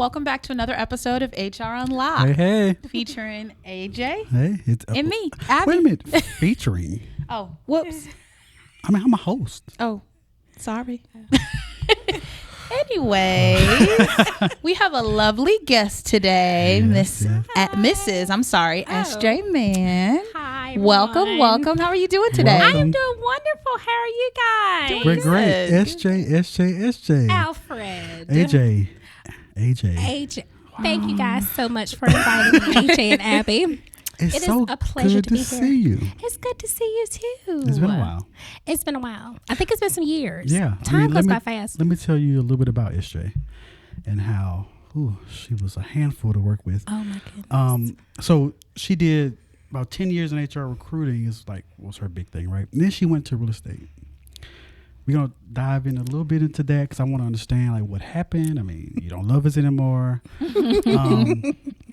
welcome back to another episode of HR Unlocked. Hey. Featuring AJ. Hey. It's and me, Abby. Wait a minute. Featuring. Oh, whoops. I mean, I'm a host. Oh, sorry. Anyway, we have a lovely guest today, Mrs. SJ Mann. Hi, everyone. Welcome. How are you doing today? I am doing wonderful. How are you guys? We're great. SJ. Alfred. AJ. Thank you guys so much for inviting me, AJ and Abby. It's It is so a pleasure good to be to here. see you. It's good to see you too. It's been a while. It's been a while. I think it's been some years. Yeah. Time goes by fast. Let me tell you a little bit about SJ and how she was a handful to work with. Oh my goodness. So she did about 10 years in HR recruiting was her big thing, right? And then she went to real estate. We're going to dive in a little bit into that because I want to understand what happened. I mean, you don't love us anymore.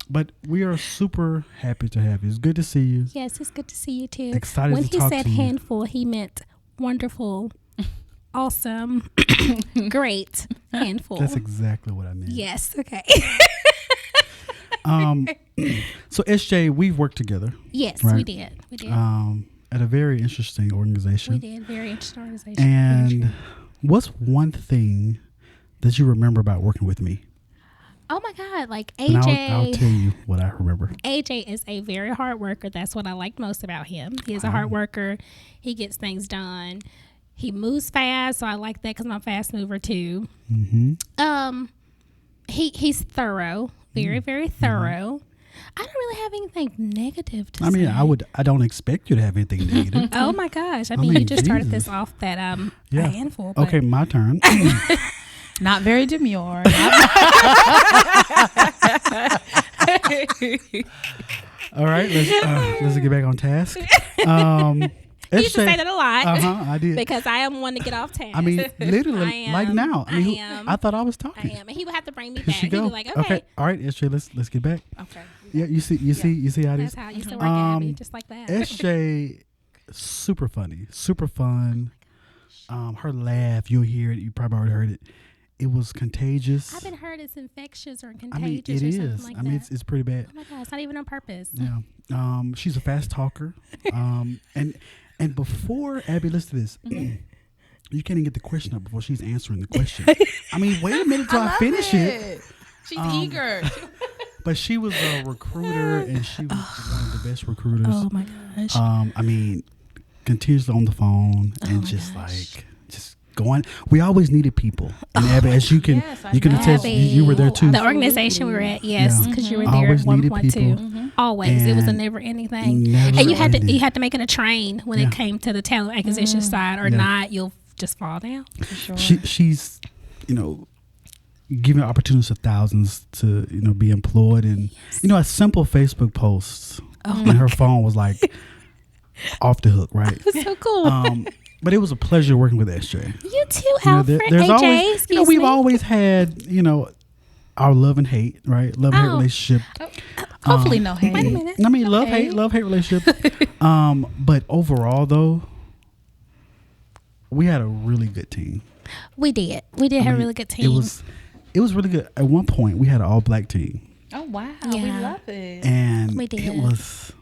But we are super happy to have you. It's good to see you. Yes, it's good to see you too. Excited when to he talk said to you. handful, he meant wonderful, awesome, great handful. That's exactly what I meant. Yes. Okay. So SJ, we've worked together. Yes, Right. we did. At a very interesting organization. We did. Very interesting organization. And what's one thing that you remember about working with me? Oh my God, like And AJ. I'll tell you what I remember. AJ is a very hard worker. That's what I like most about him. He is a hard worker. He gets things done. He moves fast, so I like that because I'm a fast mover too. Mm-hmm. He's thorough, very very thorough. I don't really have anything negative to say. I mean, I don't expect you to have anything negative. Oh my gosh! I mean, you just started Jesus. this off that a Yeah. handful. But Okay, my turn. Not very demure. All right, let's get back on task. you used to say that a lot. I did. Because I am one to get off task. I mean, literally, I like am. now. I mean, am. I thought I was I talking. am, and he would have to bring me Here back. she He'd go. be like, okay, All right, SJ, let's get back. Okay. Yeah, you see how that's this. how I used to work, Abby, just like that. SJ, super funny, super fun. Her laugh, you'll hear it. You probably already heard it. It was contagious. I've been heard it's infectious or I contagious mean, it or something is. like I mean, that. it's pretty bad. Oh my God, it's not even on purpose. Yeah. She's a fast talker. And before Abby, listen to this. You can't even get the question up before she's answering the question. I mean, wait a minute till I finish it. She's eager. But she was a recruiter, and she was one of the best recruiters. Oh my gosh. I mean, continuously on the phone and just going. We always needed people, and Abby, as you can, Yes, I you can know. attest. Abby. You were there too. The organization we were at, yes, because you were there Always at one needed point people. too. Always, it was a And never anything, never and you ended. had to make it a train when it came to the talent acquisition side, or not, you'll just fall down. For sure. She's, giving opportunities to thousands to be employed, and a simple Facebook post and her phone was like off the hook, right? So cool. But it was a pleasure working with SJ. You too, Alfred. There's AJ, always, excuse we've me. always had, our love and hate, right? Love and hate relationship. Hopefully no hate. Wait a minute. I mean, love hate relationship. But overall, though, we had a really good team. We did have a really good team. It was really good. At one point, we had an all black team, Oh wow, we Yeah. love it. and We did. it was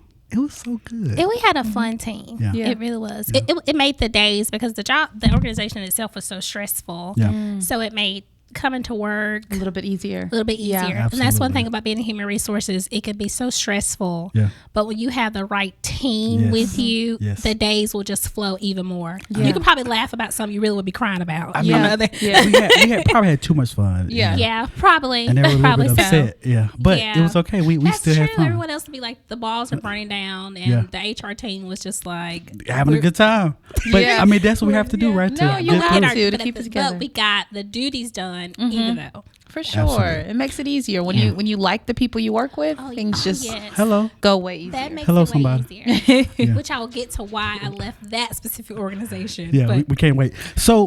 so good. And we had a fun team. Yeah. Yeah. It really was. Yeah. It made the days because the organization itself was so stressful. Yeah. So it made coming to work A little bit easier. a little bit easier. Yeah. And that's one Absolutely. thing about being in human resources. It can be so stressful. Yeah. But when you have the right team Yes. with you, Yes. the days will just flow even more. Yeah. You can probably laugh about something you really would be crying about. I you mean, know? Yeah. we had probably had too much fun. Yeah. Yeah, probably. And they were a little probably bit so. upset. Yeah. But it Yeah. was okay. We That's still true. had fun. Everyone else would be like, the balls are burning down, and Yeah. the HR team was just like Having a good time. But Yeah. I mean, that's what we have to do, right? No, to you get have through. to but keep it at together. But we got the duties done, even though. For sure. Absolutely. It makes it easier when you like the people you work with. Things just yes. Hello. go way easier. That makes Hello, it way somebody. easier. Yeah. Which I will get to why I left that specific organization. Yeah, but we can't wait. So,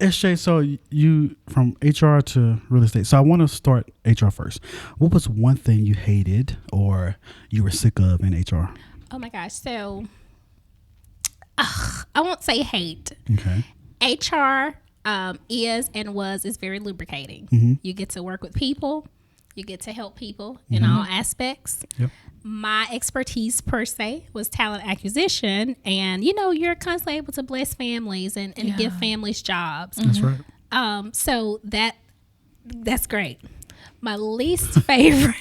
SJ, so you from HR to real estate. So I want to start HR first. What was one thing you hated or you were sick of in HR? oh my gosh, so I won't say hate. Okay. HR is very lubricating. You get to work with people. You get to help people in all aspects. Yep. My expertise per se was talent acquisition, and you're constantly able to bless families and give families jobs. That's right. So that's great. My least favorite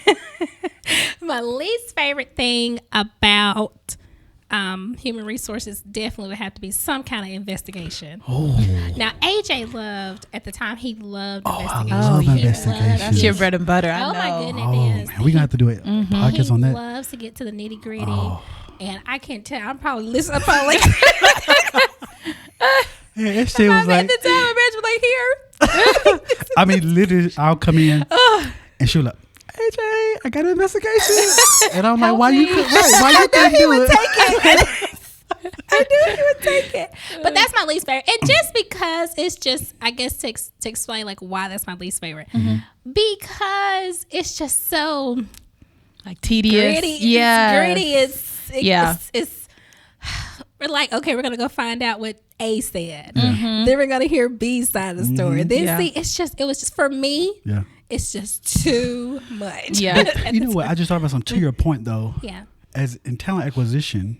thing about human resources definitely would have to be some kind of investigation. Now AJ loved at the time. He loved investigation. I love investigation. That's your bread and butter. I know. My goodness, Oh it is. man, we gonna have to do it podcast on He that. loves to get to the nitty gritty, and I can't tell. I'm probably listening. I'm probably Yeah, SJ was like, at the time, Reg was like here. I mean, literally, I'll come in and she'll like, AJ, I got an investigation, and I'm like, why you couldn't do it? I knew he would take it. But that's my least favorite. And just because it's just, I guess to explain like why that's my least favorite. Because it's just so Like tedious. gritty. Yeah. It's gritty. It's we're like, okay, we're going to go find out what A said. Then we're going to hear B's side of the story. Then see, it was just for me. Yeah. It's just too much. Yeah. You know what? I just thought about something. To your point, though, Yeah. as in talent acquisition,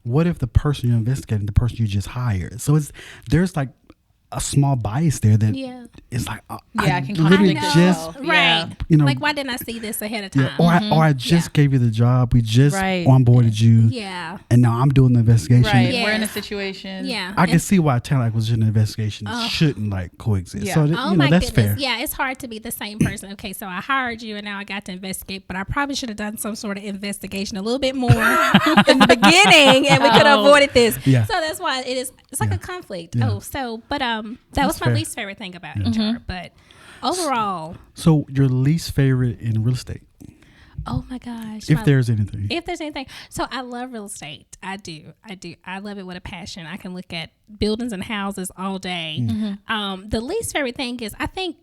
what if the person you're investigating, the person you just hired? So there's like a small bias there that it's like, I can literally conflict just, as well. Yeah. Right. Like, why didn't I see this ahead of time? or I just gave you the job. We just Right. onboarded you. Yeah. And now I'm doing the investigation. Right. Yeah. We're in a situation. Yeah. I can see why talent acquisition and investigation shouldn't like coexist. Yeah. So Oh my that's goodness. fair. Yeah, it's hard to be the same person. Okay, so I hired you and now I got to investigate, but I probably should have done some sort of investigation a little bit more in the beginning and we could have avoided this. Yeah. So that's why it's like a conflict. Yeah. But that was my fair. least favorite thing about HR. But overall, So your least favorite in real estate, oh my gosh. if there's anything. If there's anything. So I love real estate. I do. I love it with a passion. I can look at buildings and houses all day. The least favorite thing is I think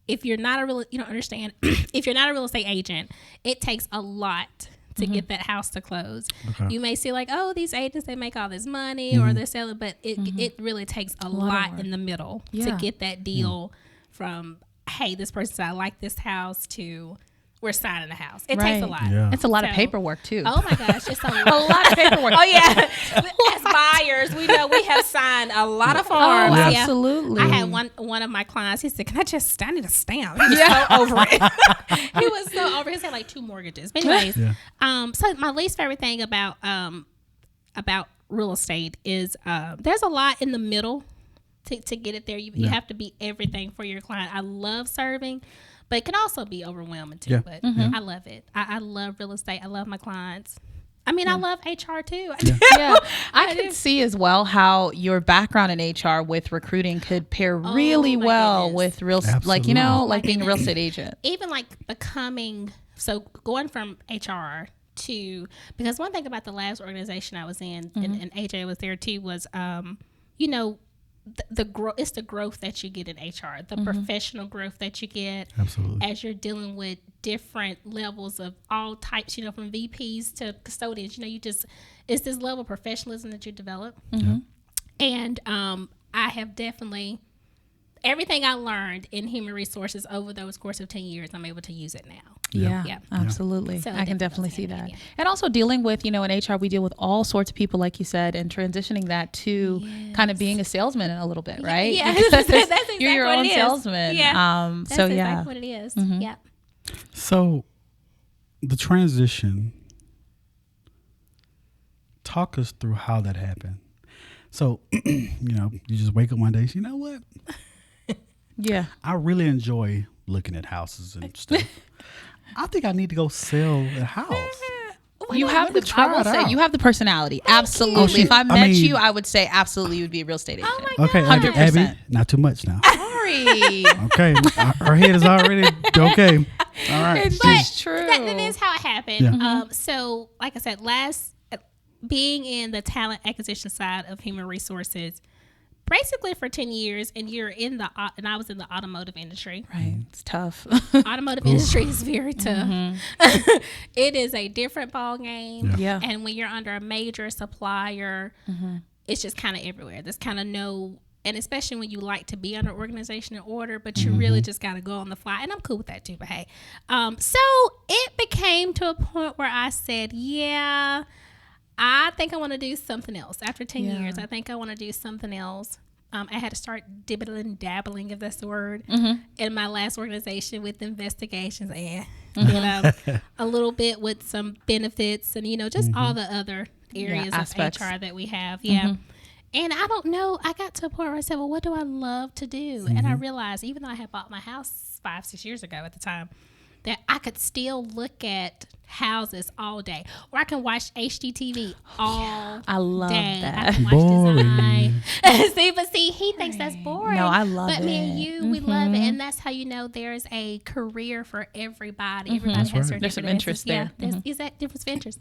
if you're not a real, you don't understand, if you're not a real estate agent, it takes a lot to get that house to close. Okay. You may see like, oh, these agents, they make all this money or they're selling, but it really takes a lot in the middle to Yeah. get that deal from, hey, this person said, I like this house, to we're signing the house. It takes a Right. lot. Yeah. It's a lot of So- paperwork too. Oh my gosh, it's a lot of paperwork. Oh yeah, as buyers, we know we have signed a lot of forms. Oh, Yeah. absolutely. I had one of my clients. He said, "Can I need a stamp?" He was so over it. He was so over it. He had like 2 mortgages. But anyways, so my least favorite thing about real estate is there's a lot in the middle to get it there. You have to be everything for your client. I love serving, but it can also be overwhelming too. Yeah. But I love it. I love real estate. I love my clients. I mean, I love HR too. Yeah, I could see as well how your background in HR with recruiting could pair really my well goodness. with real, Absolutely. like being a real estate agent. Even like going from HR to, because one thing about the last organization I was in, and AJ was there too, was the growth. It's the growth that you get in HR, the professional growth that you get Absolutely. as you're dealing with different levels of all types, from VPs to custodians. It's this level of professionalism that you develop. And I have definitely, everything I learned in human resources over those course of 10 years, I'm able to use it now. Yeah, absolutely. So I can definitely definitely see goes hand that. in hand, And also dealing with, in HR, we deal with all sorts of people, like you said, and transitioning that to kind of being a salesman in a little bit, right? Yeah, Because that's exactly you're your what own it is. salesman. Yeah. That's So exactly what it is. Yeah. So the transition, talk us through how that happened. So, you just wake up one day, you know what? Yeah. I really enjoy looking at houses and stuff. I think I need to go sell a house. You have the, try I will it say, out. you have the personality. Absolutely. If I met you, I would say absolutely you would be a real estate agent. Oh my Okay, God. 100%. Abby, not too much now. Sorry. Okay, her head is already okay. All right. It's true. That is how it happened. Yeah. So, like I said, being in the talent acquisition side of human resources, basically for 10 years, and and I was in the automotive industry. Right. It's tough. Automotive industry is very tough. It is a different ball game. Yeah. And when you're under a major supplier, it's just kind of everywhere. There's kind of no And especially when you like to be under organization and order, but you really just got to go on the fly. And I'm cool with that too, but hey. So it became to a point where I said, yeah, I think I want to do something else. After 10 years, I think I want to do something else. I had to start dabbling, if that's the word, in my last organization with investigations and, you know, a little bit with some benefits and, you know, just all the other areas of HR that we have. Yeah. And I don't know, I got to a point where I said, well, what do I love to do? And I realized, even though I had bought my house 5-6 years ago at the time, that I could still look at houses all day, or I can watch HGTV all I love day. that. I can watch design. see, he thinks that's boring. No, I love it. But me and you, we love it, and that's how you know there's a career for everybody. Everybody has their There's some different interest interests. there. Yeah, is that difference of interest?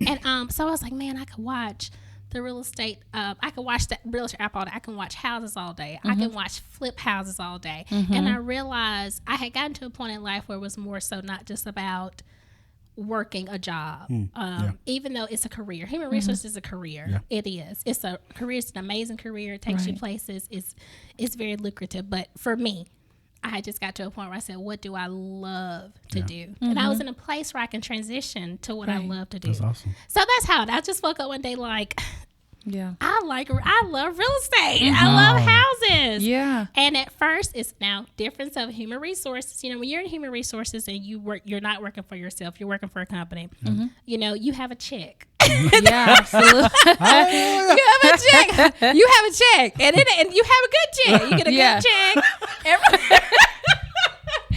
And so I was like, man, I could watch the real estate. I can watch the real estate app all day. I can watch houses all day. I can watch flip houses all day. And I realized I had gotten to a point in life where it was more so not just about working a job, even though it's a career. Human resources is a career. It is. It's a career. It's an amazing career. It takes you places. It's very lucrative. But for me, I had just got to a point where I said, what do I love to do? And I was in a place where I can transition to what I love to do. That's awesome. So that's how I just woke up one day like, I love real estate. I love houses. Yeah. And at first, it's now difference of human resources. You know, when you're in human resources and you're not working for yourself, you're working for a company. You know, you have a check. Yeah, absolutely. You have a check. You have a check, and you have a good check. You get a good check.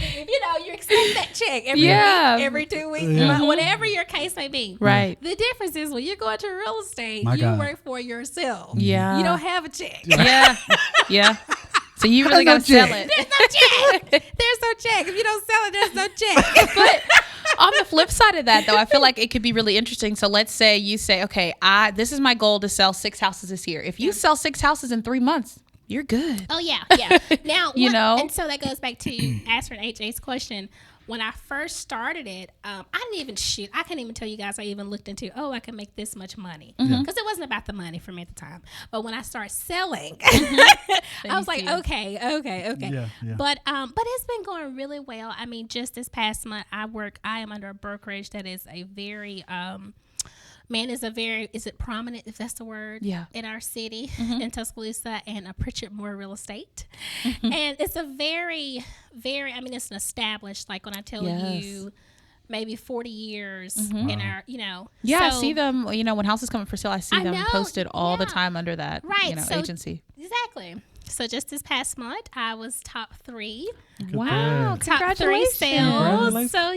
You know, you expect that check every week, every 2 weeks, whatever your case may be. Right. The difference is when you go into real estate, work for yourself. Yeah. You don't have a check. Yeah. So you really got to sell it. There's no check. There's no check. If you don't sell it, there's no check. But on the flip side of that, though, I feel like it could be really interesting. So let's say you say, okay, this is my goal to sell 6 houses this year. If you sell 6 houses in 3 months, you're good. Oh, yeah. Now, you know? And so that goes back to answering AJ's question. When I first started it, I couldn't even tell you guys I even looked into, I can make this much money. Because it wasn't about the money for me at the time. But when I started selling, I was like, okay. Yeah. But it's been going really well. I mean, just this past month, I am under a brokerage that is a very, is it prominent, if that's the word? Yeah. In our city, in Tuscaloosa, and a Pritchard Moore Real Estate. And it's a very, very, it's an established, like when I tell you, maybe 40 years in our, Yeah, I see them, when houses come up for sale, I see them posted all the time under that, agency. Exactly. So just this past month, I was top 3. Wow! Top 3 sales. So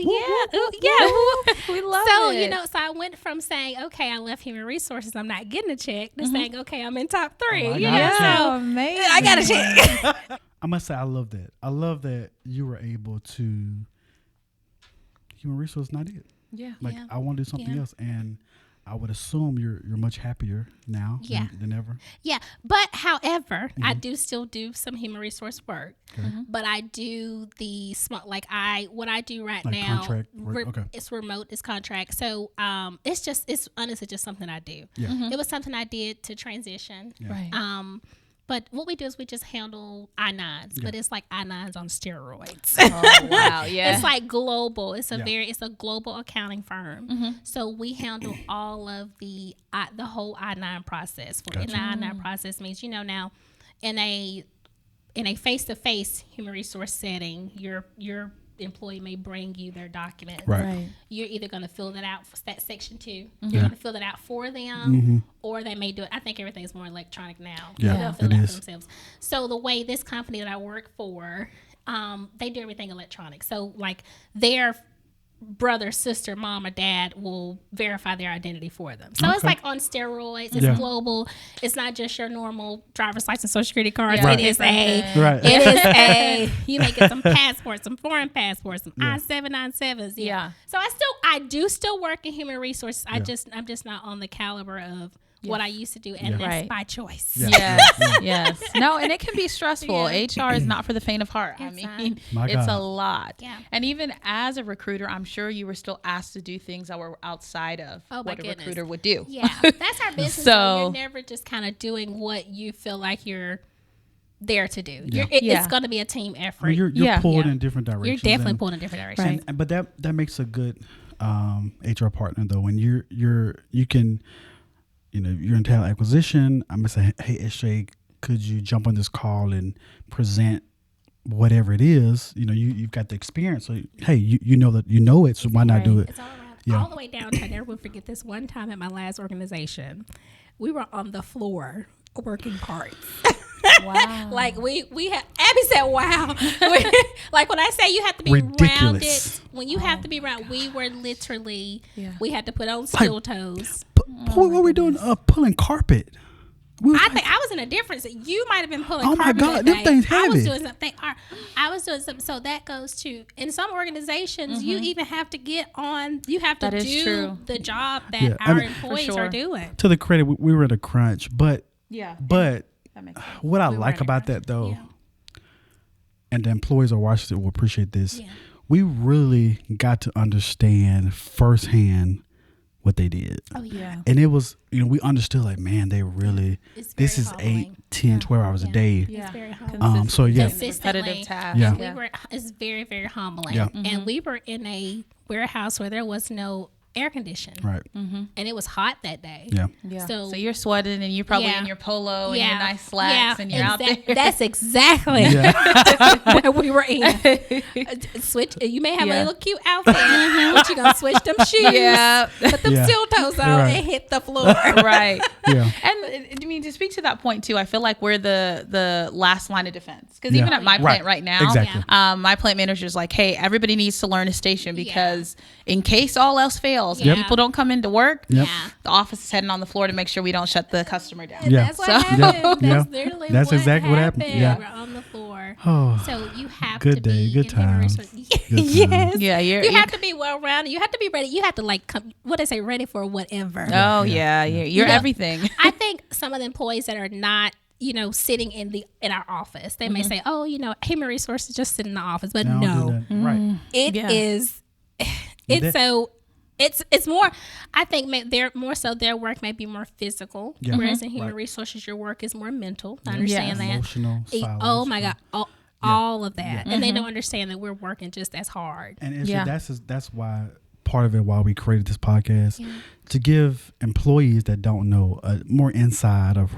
we love it. So I went from saying, okay, I left human resources, I'm not getting a check, to saying, okay, I'm in top 3. So amazing. I got a check. I must say, I love that. I love that you were able to. Human resources not it. Yeah. I want to do something else, and I would assume you're much happier now than ever. Yeah, but however, I do still do some human resource work, but I do the small, what I do right now. Contract work. Okay. It's remote, it's contract. So it's honestly just something I do. Yeah. It was something I did to transition. Yeah. Right. But what we do is we just handle I-9s, but it's like I-9s on steroids. Oh, wow. Yeah. It's like global. It's a global accounting firm. So we handle all of the whole I-9 process. And the I-9 process means, now in a face-to-face human resource setting, your employee may bring you their documents. Right. You're either going to fill that out for that section 2. You're going to fill that out for them, or they may do it. I think everything's more electronic now. Yeah, they'll fill it out for themselves. So the way this company that I work for, they do everything electronic. So like their brother, sister, mom, or dad will verify their identity for them. So it's like on steroids. It's global. It's not just your normal driver's license, social security card. Yeah. It is you may get some passports, some foreign passports, some I-797s. Yeah. So I do still work in human resources. I'm just not on the caliber of what I used to do, and that's by choice. Yes. No, and it can be stressful. HR is not for the faint of heart. It's a lot. Yeah. And even as a recruiter, I'm sure you were still asked to do things that were outside of what a recruiter would do. Yeah, that's our business. So you're never just kind of doing what you feel like you're there to do. It's going to be a team effort. I mean, you're pulled in different directions. You're definitely pulled in different directions. Right. But that makes a good HR partner though. When you can, you're in talent acquisition. I'm gonna say, hey SJ, could you jump on this call and present whatever it is? You've got the experience. So hey, you know it. So why not do it? It's all around, all the way down to. I never forget this one time at my last organization. We were on the floor working parts. Wow. Like we had, Abby said, wow. Like when I say you have to be rounded, when you have to be round, we were literally, we had to put on steel toes. What were we doing? Pulling carpet. I think I was in a difference. You might have been pulling carpet. Oh my God, them things heavy. I was doing something. So that goes to, in some organizations, you even have to get on, you have to do the job that our employees are doing. To the credit, we were in a crunch, but what I like about that though, and the employees of Washington will appreciate this, we really got to understand firsthand what they did. Oh yeah. And it was, we understood like, man, they really, this is humbling. 8, 10, 12 hours a day. It's very humbling. Repetitive tasks. It's very, very humbling. Yeah. And we were in a warehouse where there was no air conditioning. Right. And it was hot that day. Yeah. So you're sweating and you're probably in your polo and your nice slacks and you're out there. That's exactly what we were in. Switch. You may have a little cute outfit, but you're going to switch them shoes, put them steel toes on and hit the floor. Right. Yeah. And I mean, to speak to that point too, I feel like we're the last line of defense. Because even at my plant right now, my plant manager's like, hey, everybody needs to learn a station because in case all else fails, people don't come into work. The office is heading on the floor to make sure we don't shut the customer down. That's what happened. That's literally exactly what happened. We're on the floor. So you have to be good times. Yes. Yeah, you have to be well rounded. You have to be ready. You have to ready for whatever. Oh yeah. You're everything. I think some of the employees that are not sitting in our office, they may say, oh, human resources just sit in the office, but no, right? It is. It's more, I think their work may be more physical, whereas in human resources, your work is more mental. I understand that. Emotional, oh my God, all of that. And they don't understand that we're working just as hard. And that's why part of it, why we created this podcast, to give employees that don't know more insight of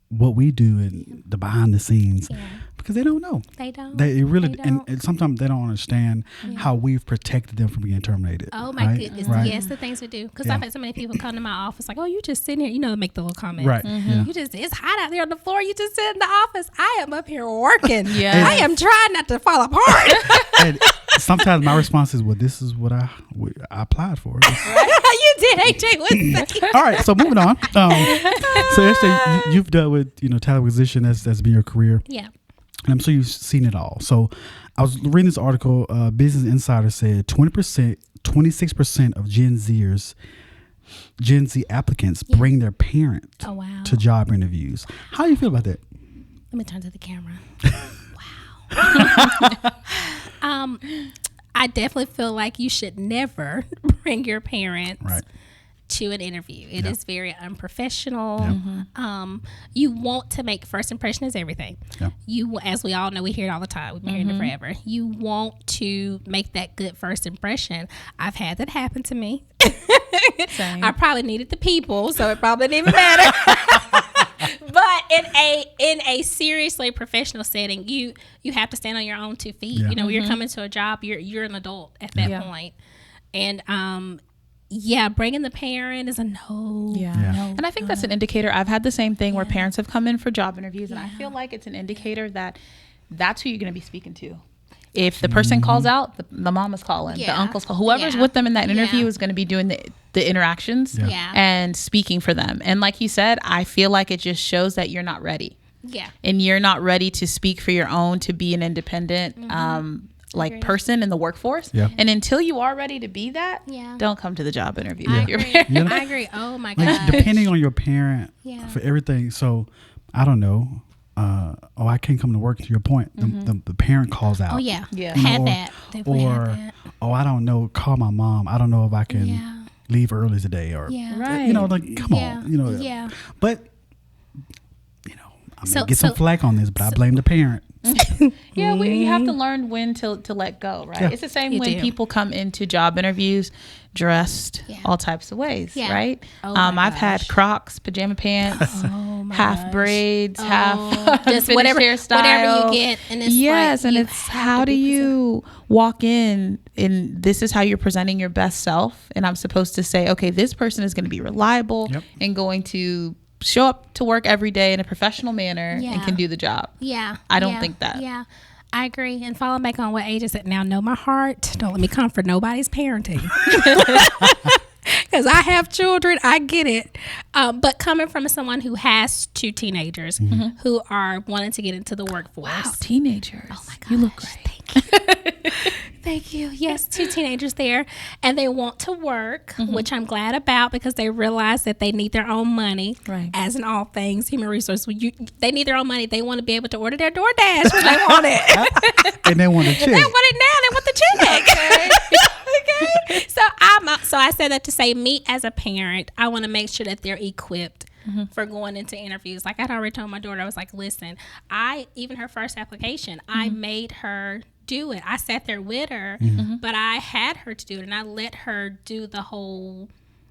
what we do and the behind the scenes. Because they don't know. They don't. They really, and sometimes they don't understand how we've protected them from being terminated. Oh my goodness! Right? Yes, the things we do. Because I've had so many people come to my office like, "Oh, you just sitting here," make the little comments. Right. It's hot out there on the floor. You just sit in the office. I am up here working. I am trying not to fall apart. And sometimes my response is, "Well, this is what I applied for." You did, AJ. What's that? All right, so moving on. So SJ, you've dealt with talent acquisition. That's been your career. Yeah. And I'm sure you've seen it all. So I was reading this article. Business Insider said 26% of Gen Z applicants bring their parent to job interviews. How do you feel about that? Let me turn to the camera. Wow. I definitely feel like you should never bring your parents to an interview. It is very unprofessional. You want to make first impression is everything. You, as we all know, we hear it all the time. We've been hearing it forever. You want to make that good first impression. I've had that happen to me. Same. I probably needed the people, so it probably didn't even matter. But in a seriously professional setting, you have to stand on your own 2 feet. When you're coming to a job, you're an adult at that point. And bringing the parent is a no. No. And I think that's an indicator. I've had the same thing where parents have come in for job interviews, and I feel like it's an indicator that that's who you're going to be speaking to. If the person calls out, the mom is calling, the uncle's calling, whoever's with them in that interview is going to be doing the interactions and speaking for them. And like you said, I feel like it just shows that you're not ready. Yeah. And you're not ready to speak for your own, to be an independent person in the workforce. And until you are ready to be that, don't come to the job interview. I agree. Oh my God. Depending on your parent for everything. So I don't know. I can't come to work. To your point, the parent calls out. Oh yeah. Had that. I don't know. Call my mom. I don't know if I can leave early today or right. come on. But I'm going to get some flack on this, but I blame the parent. Yeah, you have to learn when to let go, right? Yeah. It's the same when people come into job interviews dressed all types of ways, right? I've had Crocs, pajama pants, half braids, half just whatever you get. And it's and it's how do you walk in and this is how you're presenting your best self. And I'm supposed to say, okay, this person is going to be reliable and going to show up to work every day in a professional manner and can do the job. I don't think that. I agree. And falling back on what AJ said, now know my heart. Don't let me come for nobody's parenting. Because I have children. I get it. But coming from someone who has 2 teenagers who are wanting to get into the workforce. Wow, teenagers. Oh my gosh. You look great. Thank you. Thank you. Yes, 2 teenagers there. And they want to work, which I'm glad about because they realize that they need their own money. Right. As in all things, human resource. They need their own money. They want to be able to order their DoorDash when they want it. And they want a check. They want it now. They want the check. Okay. So I said that to say, me as a parent, I want to make sure that they're equipped for going into interviews. Like I'd already told my daughter, I was like, listen, even her first application, I made her do it. I sat there with her, but I had her to do it, and I let her do the whole,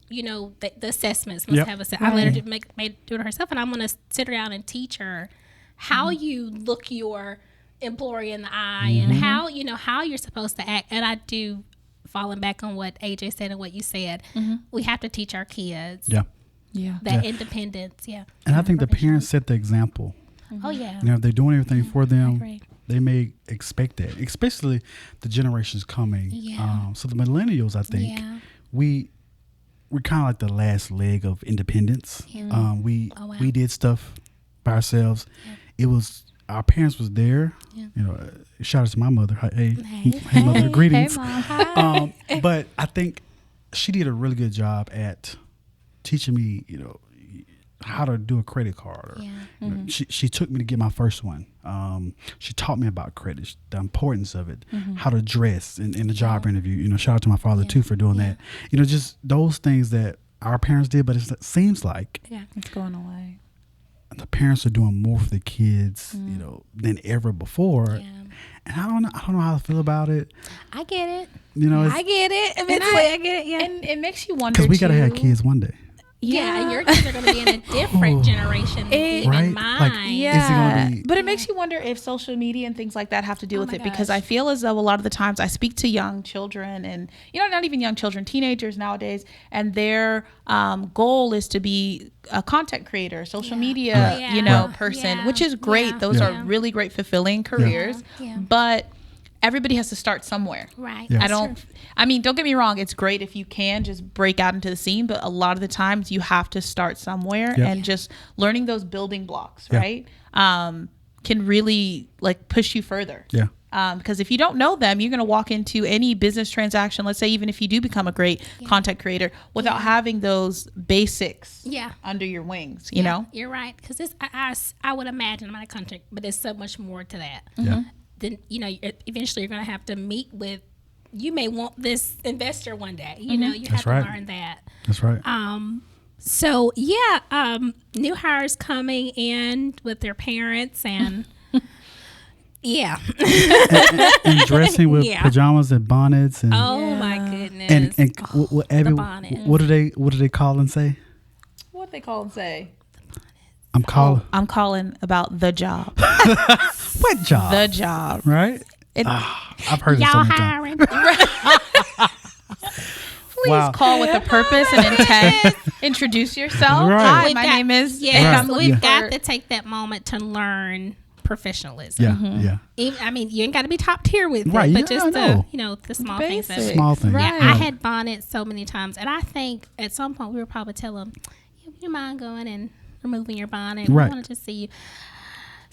the assessments. I let her do it herself, and I'm going to sit her down and teach her how you look your employer in the eye and how you're supposed to act. And I do, falling back on what AJ said and what you said, we have to teach our kids that independence. And I think the parents set the example. Oh yeah. If they're doing everything for them, they may expect that, especially the generations coming. So the millennials, I think, we're kind of like the last leg of independence. We did stuff by ourselves. It was our parents was there. Shout out to my mother. Hey mother, greetings. Hey, Mom. But I think she did a really good job at teaching me, how to do a credit card. She took me to get my first one. She taught me about credit, the importance of it, how to dress in the job interview. Shout out to my father too for doing that. Just those things that our parents did, but it seems like it's going away. The parents are doing more for the kids, than ever before. And I don't know how I feel about it. I get it. I get it. Eventually, I get it. Yeah. And it makes you wonder because we gotta have kids one day. Yeah, and your kids are going to be in a different generation than mine. But it makes you wonder if social media and things like that have to do with it, because I feel as though a lot of the times I speak to young children and, not even young children, teenagers nowadays, and their goal is to be a content creator, social media, person, which is great. Those are really great, fulfilling careers. But everybody has to start somewhere. Right. Yeah. Don't get me wrong. It's great if you can just break out into the scene, but a lot of the times you have to start somewhere and just learning those building blocks, right? Can really push you further. Yeah. Because if you don't know them, you're going to walk into any business transaction, let's say, even if you do become a great content creator, without having those basics under your wings, you know? You're right. Because I would imagine I'm not a content, but there's so much more to that. Yeah. Then eventually you're going to have to meet with, you may want this investor one day, you have to learn that. That's right. So new hires coming in with their parents and and dressing with pajamas and bonnets and my goodness. And Abby, what do they call and say? What do they call and say? I'm calling about the job. What job? The job. Right? I've heard it so many times. Please call with a purpose and intent. Introduce yourself. Right. Hi, my name is. We've got to take that moment to learn professionalism. Yeah. Even, you ain't got to be top tier with it, but just the small things. Small things. Right. I had bonnets so many times, and I think at some point we would probably tell them, "You mind going and removing your bonnet? We wanted to see you."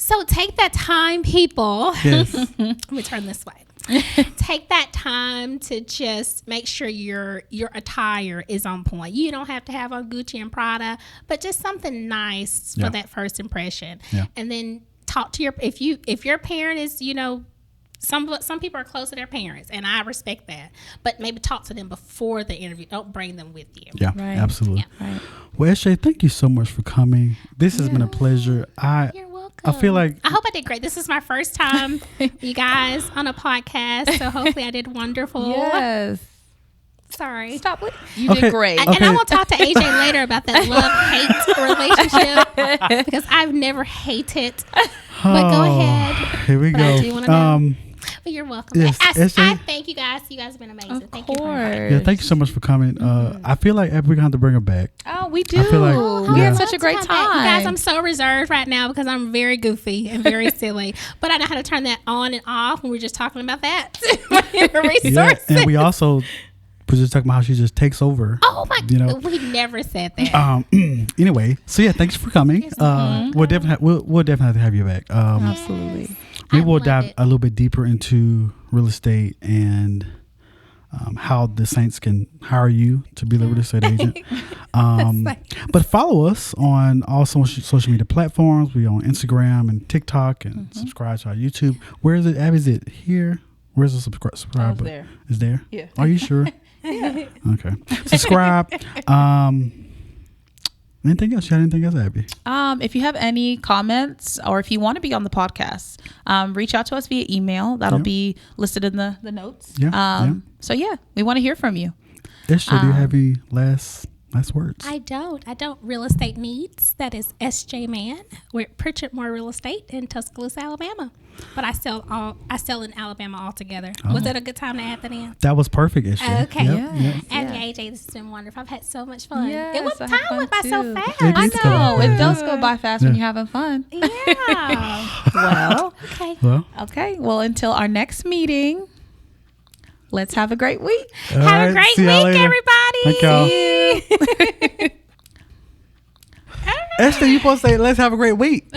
So take that time, people. Yes. Let me turn this way. Take that time to just make sure your attire is on point. You don't have to have on Gucci and Prada, but just something nice for that first impression. Yeah. And then talk to if your parent is, some people are close to their parents, and I respect that. But maybe talk to them before the interview. Don't bring them with you. Yeah, absolutely. Yeah. Right. Well, SJ, thank you so much for coming. This has been a pleasure. You're welcome. I feel like I hope I did great. This is my first time, you guys, on a podcast. So hopefully I did wonderful. Yes. Sorry. Stop it. You did great. And I will talk to AJ later about that love-hate relationship because I've never hated. But go ahead. Here we go. I do want to know. But you're welcome. Yes, I thank you guys. You guys have been amazing. Of thank course. you. Yeah, thank you so much for coming. I feel like we're gonna have to bring her back. Oh, we do. I feel like, we had such a great time. You guys, I'm so reserved right now because I'm very goofy and very silly. But I know how to turn that on and off when we're just talking about that. Resources. Yeah, and we also was just talking about how she just takes over. Oh my! We never said that. Anyway, so yeah, thanks for coming. We'll definitely have to have you back. Absolutely. Maybe we'll dive a little bit deeper into real estate and how the Saints can hire you to be the real estate agent. But follow us on all social media platforms. We're on Instagram and TikTok, and subscribe to our YouTube. Where is it? Abby, is it here? Where's the subscribe button? There. Is there? Yeah. Are you sure? Yeah. Okay. Subscribe. Anything else? You had anything else, Abby? If you have any comments or if you want to be on the podcast, reach out to us via email. That'll be listed in the notes. So yeah, we want to hear from you. SJ, do you have any last words? I don't. Real estate needs. That is SJ Mann. We're Pritchard Moore Real Estate in Tuscaloosa, Alabama. But I sell in Alabama altogether. Was that a good time to add that in? That was perfect, SJ. Okay. Yep. And AJ, this has been wonderful. I've had so much fun. Yes, Time went by so fast. I know. It does go by fast when you're having fun. Yeah. Okay. Well, until our next meeting, let's have a great week. Have a great week, everybody. Thank y'all. SJ, you supposed to say, let's have a great week.